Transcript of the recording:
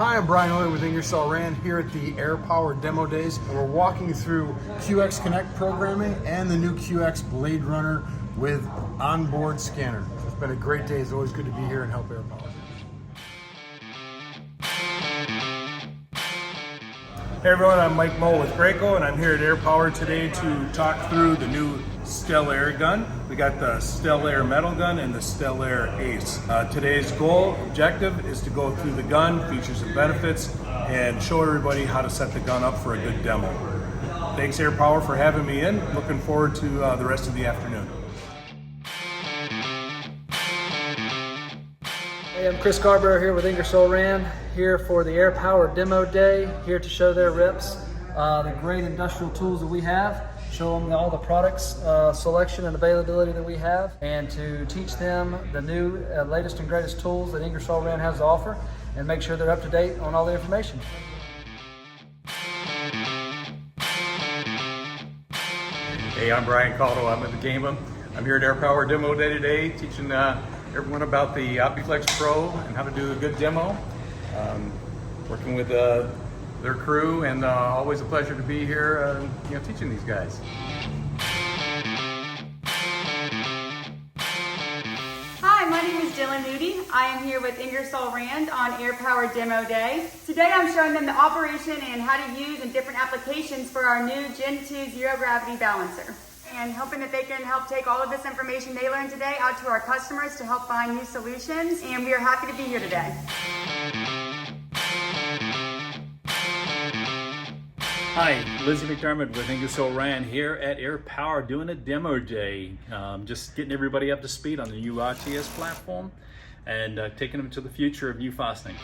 Hi, I'm Brian Oyer with Ingersoll Rand here at the Air Power Demo Days. And we're walking you through QX Connect programming and the new QX Blade Runner with onboard scanner. It's been a great day. It's always good to be here and help Air Power. Hey everyone, I'm Mike Moe with Graco, and I'm here at Air Power today to talk through the new Stellair gun. We got the Stellair metal gun and the Stellair Ace. Today's objective is to go through the gun, features and benefits, and show everybody how to set the gun up for a good demo. Thanks Air Power for having me in. Looking forward to the rest of the afternoon. Hey, I'm Chris Carber here with Ingersoll Rand, here for the Air Power Demo Day, here to show their reps the great industrial tools that we have, show them all the products selection and availability that we have, and to teach them the new latest and greatest tools that Ingersoll Rand has to offer, and make sure they're up to date on all the information. Hey, I'm Brian Caldo. I'm with the Game. I'm here at Air Power Demo Day today, teaching everyone about the OptiFlex Pro and how to do a good demo. Working with their crew, and always a pleasure to be here, teaching these guys. Hi, my name is Moody. I am here with Ingersoll Rand on Air Power Demo Day. Today I'm showing them the operation and how to use in different applications for our new Gen 2 Zero Gravity Balancer, and hoping that they can help take all of this information they learned today out to our customers to help find new solutions, and we are happy to be here today. Hi, Lizzie McDermott with Ingersoll Rand here at Air Power doing a demo day. Just getting everybody up to speed on the new RTS platform and taking them to the future of new fastening.